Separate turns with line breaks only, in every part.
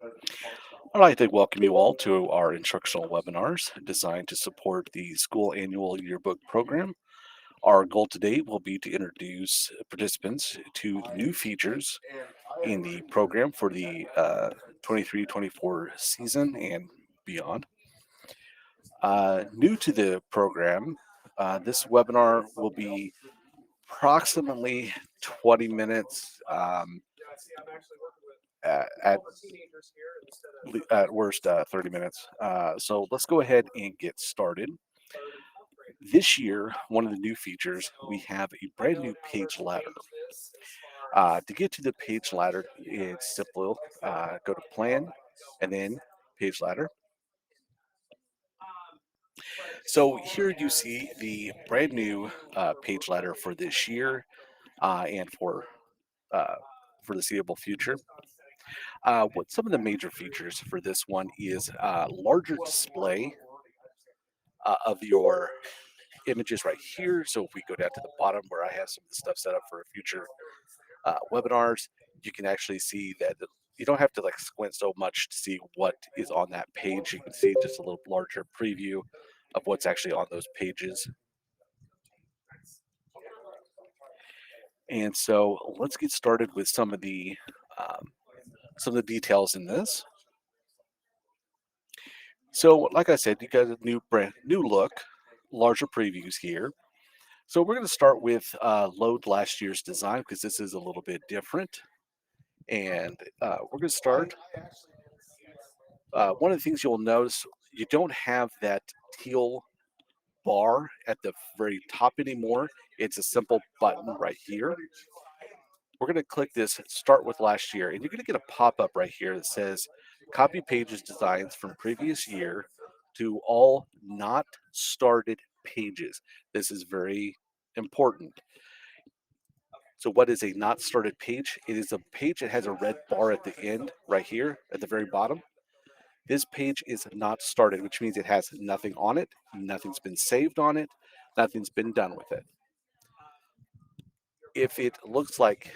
I'd like to welcome you all to our instructional webinars designed to support the school annual yearbook program. Our goal today will be to introduce participants to new features in the program for the 23-24 season and beyond. New to the program, this webinar will be approximately 20 minutes, at worst 30 minutes. So let's go ahead and get started. This year, one of the new features, we have a brand new page ladder. To get to the page ladder, it's simple. Go to Plan and then Page Ladder. So here you see the brand new page ladder for this year and uh, for the seeable future. What some of the major features for this one is larger display of your images right here. So if we go down to the bottom where I have some of the stuff set up for future webinars, you can actually see that you don't have to like squint so much to see what is on that page. You can see just a little larger preview of what's actually on those pages. And so let's get started with um, some of the details in this. So, like I said, you got a brand new look, larger previews here. So we're going to start with load last year's design because this is a little bit different. And we're going to start. One of the things you'll notice, you don't have that teal bar at the very top anymore. It's a simple button right here. We're going to click this start with last year, and you're going to get a pop-up right here that says copy pages designs from previous year to all not started pages. This is very important. So what is a not started page? It is a page that has a red bar at the end right here at the very bottom. This page is not started, which means it has nothing on it, nothing's been saved on it, nothing's been done with it. If it looks like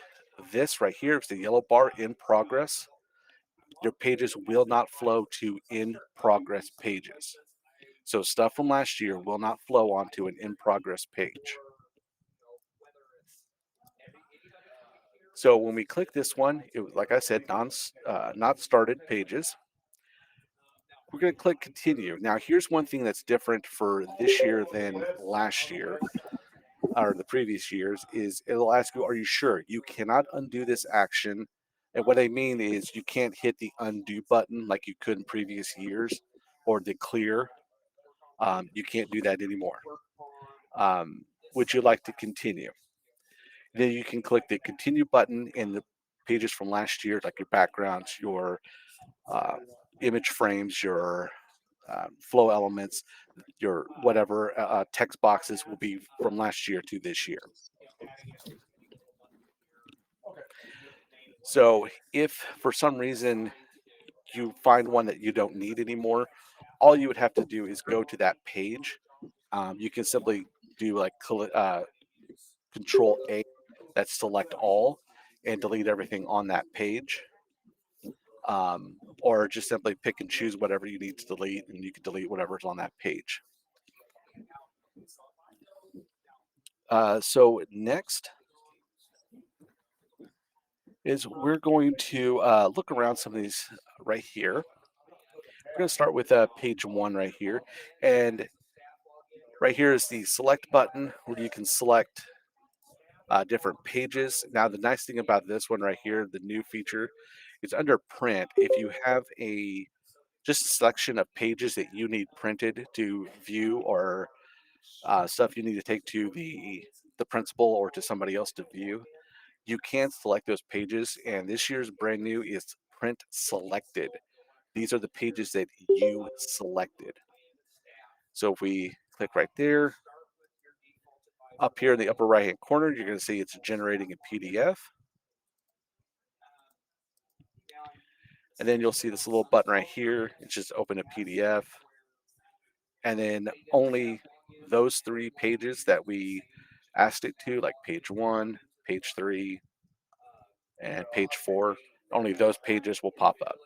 this right here, it's the yellow bar in progress, your pages will not flow to in progress pages. So stuff from last year will not flow onto an in progress page. So when we click this one, it was like I said, not started pages. We're going to click continue. Now, here's one thing that's different for this year than last year or the previous years is it'll ask you, are you sure? You cannot undo this action. And what I mean is you can't hit the undo button like you could in previous years or the clear. You can't do that anymore. Um, would you like to continue? Then you can click the continue button in the pages from last year, like your backgrounds, your uh, image frames, your flow elements, your whatever text boxes will be from last year to this year. So if for some reason you find one that you don't need anymore, all you would have to do is go to that page. You can simply do like Control A, that's select all, and delete everything on that page. Or just simply pick and choose whatever you need to delete, and you can delete whatever's on that page. So next is we're going to look around some of these right here. We're going to start with page one right here. And right here is the select button where you can select different pages. Now, the nice thing about this one right here, the new feature, is under print. If you have just a selection of pages that you need printed to view or stuff you need to take to the principal or to somebody else to view, you can select those pages. And this year's brand new is print selected. These are the pages that you selected. So if we click right there, up here in the upper right hand corner, you're going to see it's generating a PDF. And then you'll see this little button right here. It's just open a PDF. And then only those three pages that we asked it to, like page one, page 3, and page 4, only those pages will pop up.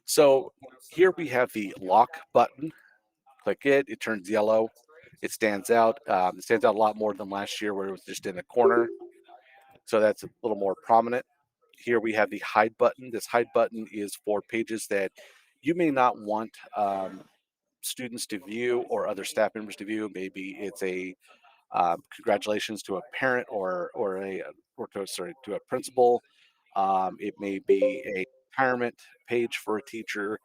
So here we have the lock button. Click it, it turns yellow. It stands out. It stands out a lot more than last year where it was just in the corner. So that's a little more prominent. Here we have the hide button. This hide button is for pages that you may not want students to view or other staff members to view. Maybe it's a congratulations to a parent or to a principal. It may be a retirement page for a teacher.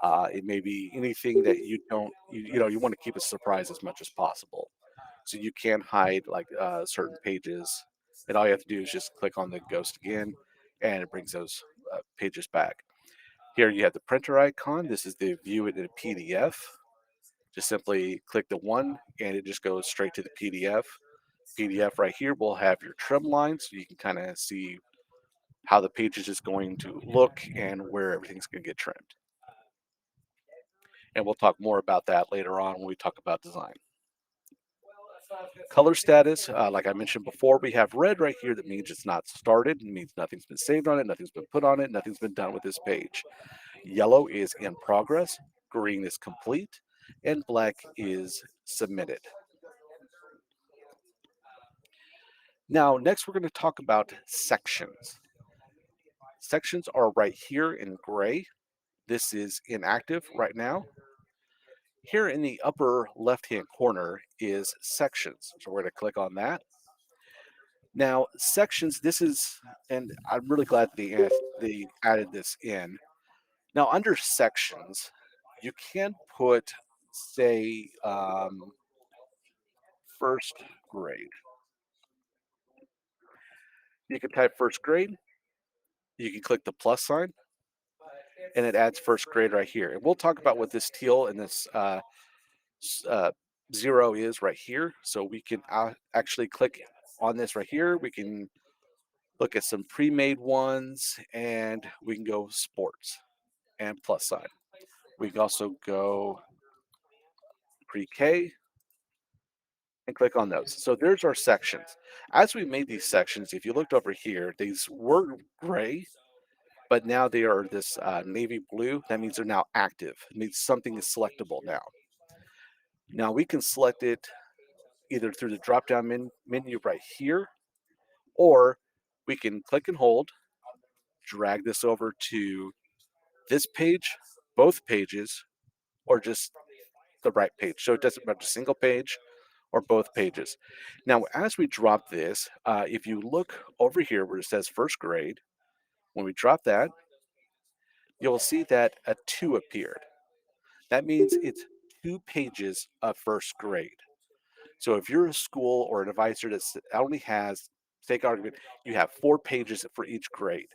It may be anything that you want to keep a surprise as much as possible. So you can hide like certain pages, and all you have to do is just click on the ghost again, and it brings those pages back. Here you have the printer icon. This is the view it in a PDF. Just simply click the one, and it just goes straight to the PDF. PDF right here will have your trim line, so you can kind of see how the page is just going to look and where everything's going to get trimmed. And we'll talk more about that later on when we talk about design. Color status, like I mentioned before, we have red right here. That means it's not started. It means nothing's been saved on it, nothing's been put on it, nothing's been done with this page. Yellow is in progress, green is complete, and black is submitted. Now, next we're going to talk about sections. Sections are right here in gray. This is inactive right now. Here in the upper left-hand corner is sections. So we're going to click on that. Now, sections, and I'm really glad they added this in. Now, under sections, you can put, say, first grade. You can type first grade. You can click the plus sign, and it adds first grade right here. And we'll talk about what this teal and this uh, 0 is right here. So we can actually click on this right here. We can look at some pre-made ones, and we can go sports and plus sign. We can also go pre-K and click on those. So there's our sections. As we made these sections, if you looked over here, these were gray, but now they are this navy blue. That means they're now active. It means something is selectable now. Now we can select it either through the drop down menu right here, or we can click and hold, drag this over to this page, both pages, or just the right page. So it doesn't matter, single page or both pages. Now, as we drop this, if you look over here where it says first grade, when we drop that, you'll see that a 2 appeared. That means it's 2 pages of first grade. So if you're a school or an advisor that only has, take argument, you have 4 pages for each grade,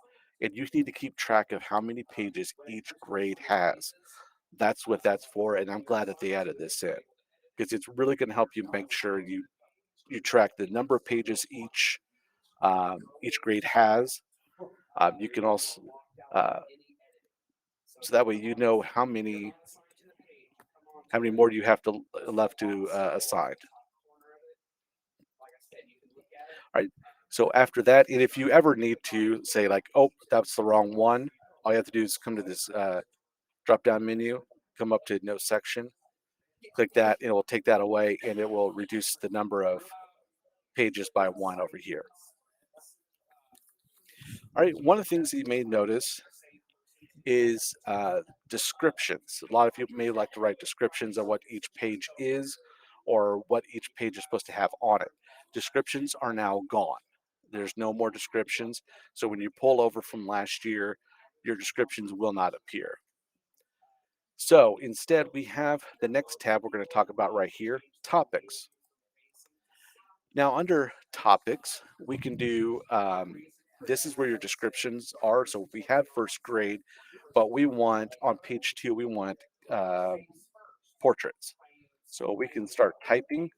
and you need to keep track of how many pages each grade has. That's what that's for, and I'm glad that they added this in because it's really going to help you make sure you track the number of pages each grade has. You can also uh, so that way you know how many more you have to left to assign. All right. So after that, and if you ever need to say like, oh, that's the wrong one, all you have to do is come to this drop down menu, come up to no section, click that, and it will take that away, and it will reduce the number of pages by 1 over here. All right. One of the things that you may notice is descriptions. A lot of people may like to write descriptions of what each page is or what each page is supposed to have on it. Descriptions are now gone. There's no more descriptions. So when you pull over from last year, your descriptions will not appear. So instead, we have the next tab we're going to talk about right here, topics. Now, under topics, we can do this is where your descriptions are. So we have first grade, but we want on page 2, we want uh, portraits. So we can start typing.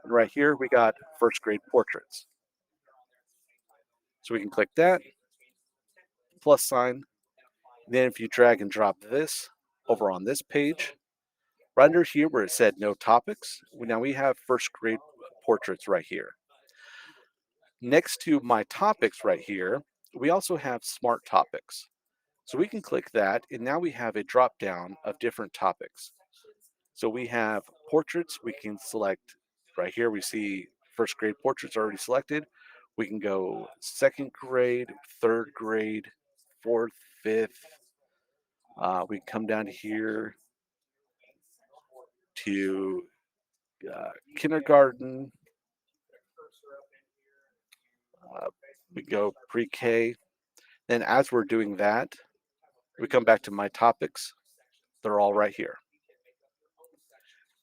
And right here, we got first grade portraits. So we can click that, plus sign. Then if you drag and drop this over on this page, right under here where it said no topics, now we have first grade portraits right here. Next to my topics right here, we also have smart topics. So we can click that, and now we have a drop down of different topics. So we have portraits. We can select right here. We see first grade portraits already selected. We can go second grade, third grade, fourth, fifth. We can come down here to kindergarten. Uh, we go pre-K. Then as we're doing that, we come back to my topics. They're all right here.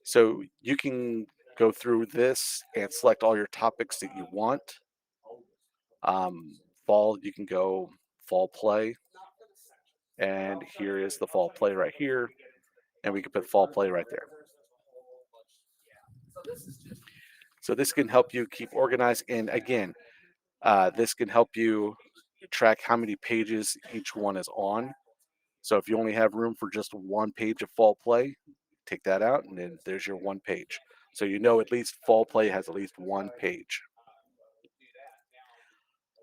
So you can go through this and select all your topics that you want. Fall, you can go fall play, and here is the fall play right here, and we can put fall play right there. So this can help you keep organized, and again, this can help you track how many pages each one is on. So if you only have room for just one page of fall play, take that out, and then there's your one page. So you know at least fall play has at least one page.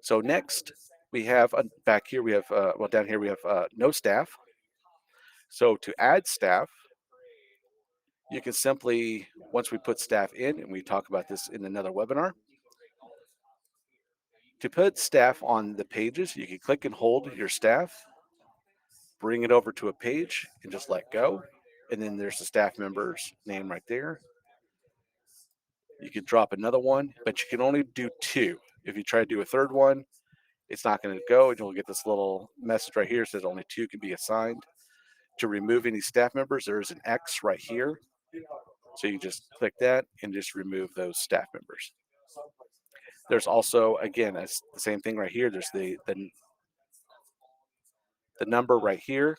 So next, we have back here, we have, well, down here, we have no staff. So to add staff, you can simply, once we put staff in, and we talk about this in another webinar, to put staff on the pages, you can click and hold your staff, bring it over to a page, and just let go. And then there's the staff member's name right there. You can drop another one, but you can only do two. If you try to do a third one, it's not going to go, and you'll get this little message right here that says only two can be assigned. To remove any staff members, there's an X right here. So you just click that and just remove those staff members. There's also, again, that's the same thing right here. There's the number right here.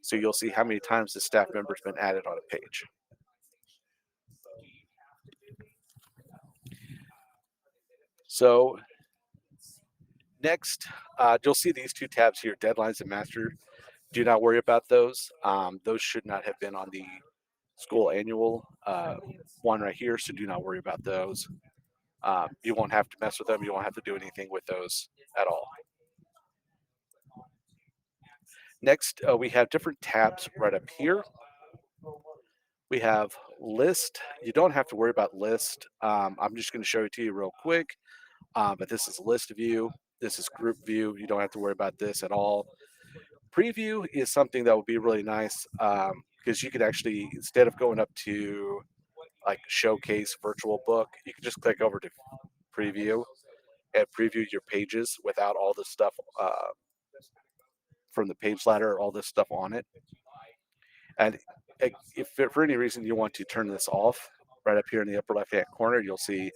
So you'll see how many times the staff member's been added on a page. So next, you'll see these two tabs here, deadlines and master. Do not worry about those. Those should not have been on the school annual one right here, so do not worry about those. You won't have to mess with them. You won't have to do anything with those at all. Next, we have different tabs right up here. We have list. You don't have to worry about list. I'm just going to show it to you real quick. But this is list view. This is group view. You don't have to worry about this at all. Preview is something that would be really nice because you could actually, instead of going up to like showcase virtual book, you can just click over to preview and preview your pages without all this stuff from the page ladder, all this stuff on it. And if for any reason you want to turn this off, right up here in the upper left hand corner, you'll see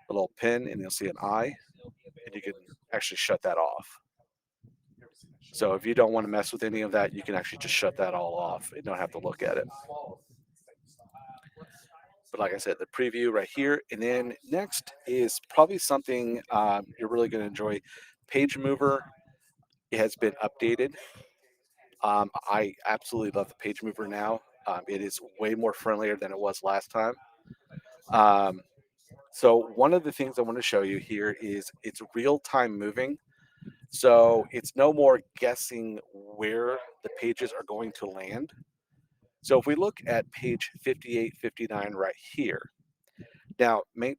a little pin and you'll see an eye, and you can actually shut that off. So if you don't want to mess with any of that, you can actually just shut that all off and don't have to look at it. But like I said, the preview right here. And then next is probably something you're really going to enjoy. Page Mover. It has been updated. I absolutely love the Page Mover now. It is way more friendlier than it was last time. Um, so one of the things I want to show you here is it's real-time moving. So it's no more guessing where the pages are going to land. So if we look at page 58, 59 right here, now make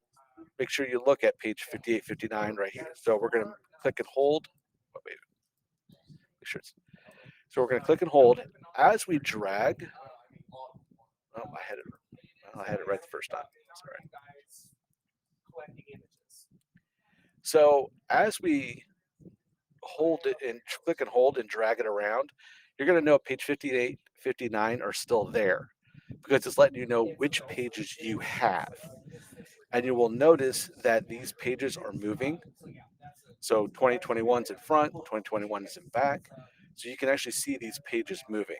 sure you look at page 58, 59 right here. So we're going to click and hold. Oh, wait, make sure so we're going to click and hold. As we drag, oh, I had it right the first time. Sorry. So as we hold it and click and hold and drag it around, you're going to know page 58, 59 are still there because it's letting you know which pages you have. And you will notice that these pages are moving. So 2021 is in front, 2021 is in back. So you can actually see these pages moving.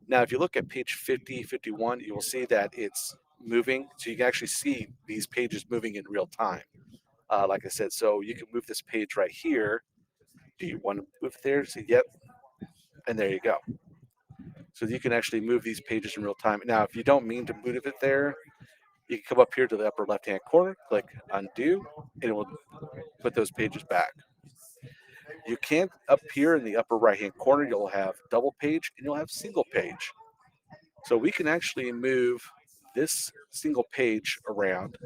Now, if you look at page 50, 51, you will see that it's moving. So you can actually see these pages moving in real time. Like I said, so you can move this page right here. Do you want to move it there? So, yep. And there you go. So you can actually move these pages in real time. Now, if you don't mean to move it there, you can come up here to the upper left-hand corner, click undo, and it will put those pages back. You can up here in the upper right hand corner, you'll have double page and you'll have single page. So we can actually move this single page around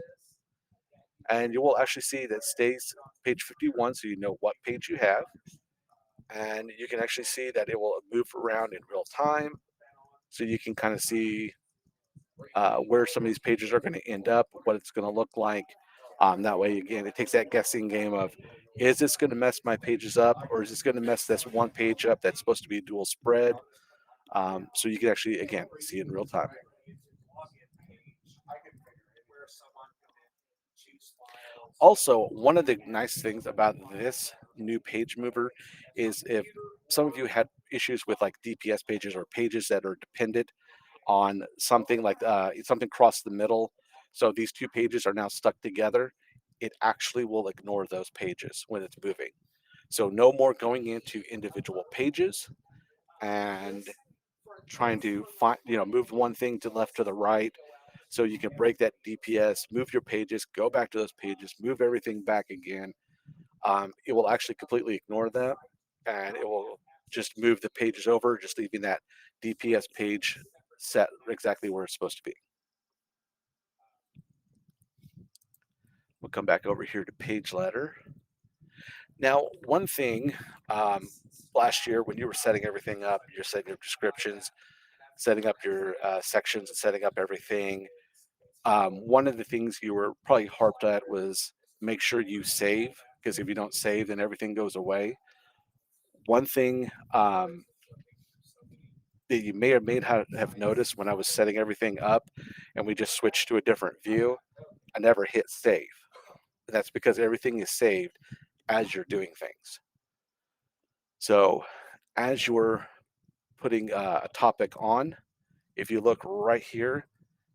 and you will actually see that stays page 51 so you know what page you have. And you can actually see that it will move around in real time. So you can kind of see where some of these pages are going to end up, what it's going to look like. That way, again, it takes that guessing game of is this going to mess my pages up or is this going to mess this one page up that's supposed to be a dual spread? So you can actually, again, see it in real time. Also, one of the nice things about this new page mover is if some of you had issues with like DPS pages or pages that are dependent on something like something crossed the middle. So these two pages are now stuck together. It actually will ignore those pages when it's moving. So no more going into individual pages and trying to find, move one thing to the left to the right. So you can break that DPS, move your pages, go back to those pages, move everything back again. It will actually completely ignore that and it will just move the pages over, just leaving that DPS page set exactly where it's supposed to be. We'll come back over here to page ladder. Now, one thing um, last year when you were setting everything up, you're setting your descriptions, setting up your sections, and setting up everything. One of the things you were probably harped at was make sure you save because if you don't save, then everything goes away. One thing that you may or may not have noticed when I was setting everything up and we just switched to a different view, I never hit save. And that's because everything is saved as you're doing things. So as you're putting a topic on, if you look right here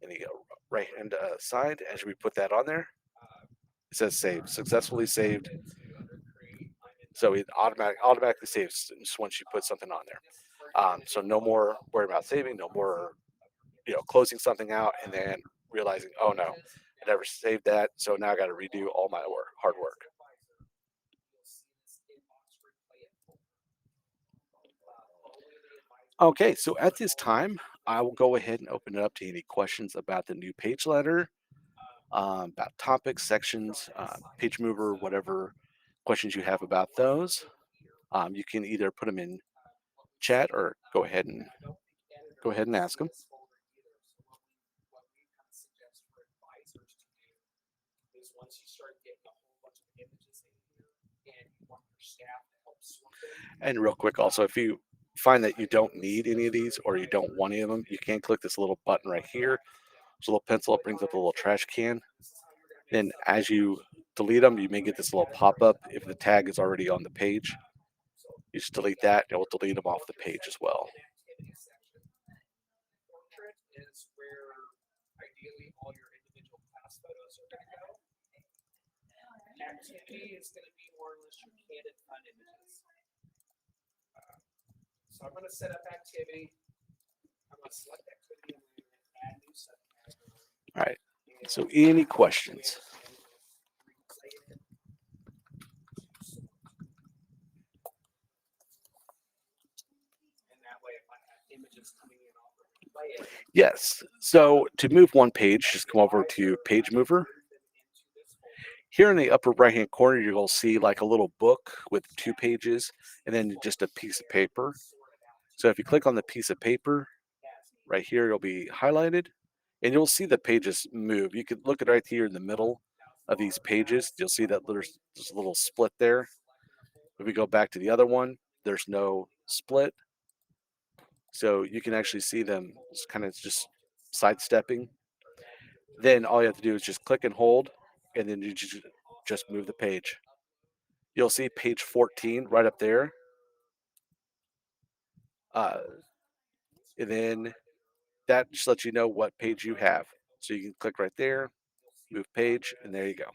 in the right hand side, as we put that on there, it says save, successfully saved. So it automatically saves just once you put something on there. So no more worry about saving, no more closing something out and then realizing, oh no, I never saved that, so now I got to redo all my hard work. Okay, so at this time, I will go ahead and open it up to any questions about the new page letter, about topics, sections, page mover, whatever questions you have about those. You can either put them in chat or go ahead and ask them. And real quick, also, if you find that you don't need any of these or you don't want any of them, you can click this little button right here. There's a little pencil. It brings up a little trash can. Then as you delete them, you may get this little pop-up if the tag is already on the page. You just delete that, and it will delete them off the page as well. All right. So any questions? Yes. So to move one page, just come over to Page Mover. Here in the upper right-hand corner, you'll see like a little book with two pages and then just a piece of paper. So if you click on the piece of paper, right here, it'll be highlighted and you'll see the pages move. You can look at right here in the middle of these pages. You'll see that there's a little split there. If we go back to the other one, there's no split. So you can actually see them kind of just sidestepping. Then all you have to do is just click and hold, and then you just move the page. You'll see page 14 right up there. Uh, and then that just lets you know what page you have. So you can click right there, move page, and there you go.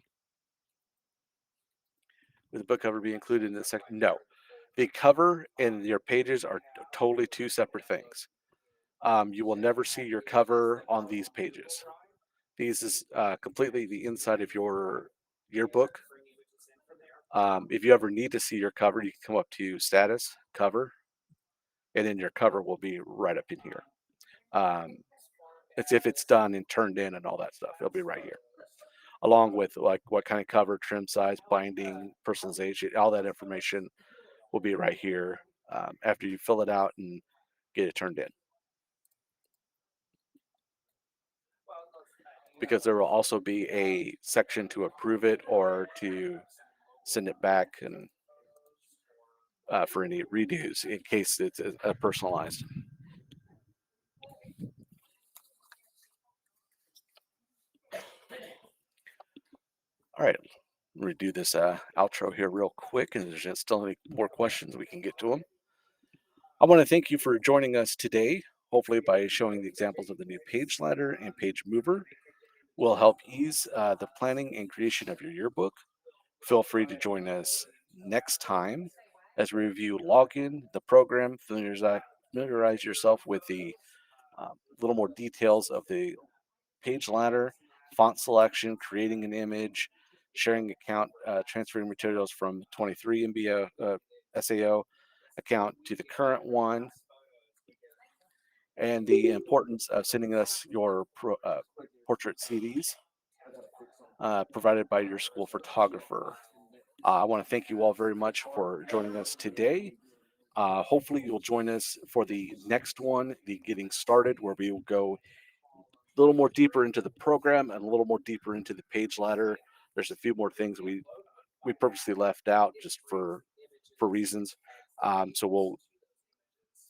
Would the book cover be included in this section? No. The cover and your pages are totally two separate things. You will never see your cover on these pages. These is completely the inside of your yearbook. If you ever need to see your cover, you can come up to status, cover, and then your cover will be right up in here. Um, it's if it's done and turned in and all that stuff. It'll be right here, along with like what kind of cover, trim size, binding, personalization, all that information will be right here after you fill it out and get it turned in. Because there will also be a section to approve it or to send it back and for any redos in case it's personalized. All right, I'm going to do this outro here real quick, and there's just still any more questions we can get to them. I want to thank you for joining us today. Hopefully, by showing the examples of the new page ladder and page mover, will help ease the planning and creation of your yearbook. Feel free to join us next time as we review login, the program, familiarize yourself with the little more details of the page ladder, font selection, creating an image, sharing account, transferring materials from 23 MB SAO account to the current one, and the importance of sending us your portrait CDs provided by your school photographer. I want to thank you all very much for joining us today. Hopefully, you'll join us for the next one, the Getting Started, where we will go a little more deeper into the program and a little more deeper into the page ladder. There's a few more things we purposely left out just for reasons. So we'll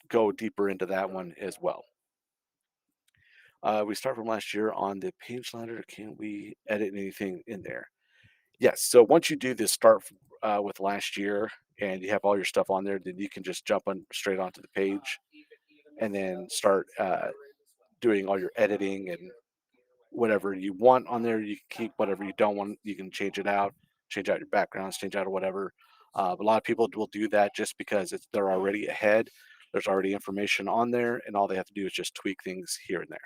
go deeper into that one as well. We start from last year on the page ladder. Can we edit anything in there? Yes. So once you do this start with last year and you have all your stuff on there, then you can just jump on straight onto the page and then start doing all your editing and whatever you want on there. You can keep whatever you don't want. You can change out your backgrounds, change out whatever. But a lot of people will do that just because they're already ahead. There's already information on there, and all they have to do is just tweak things here and there.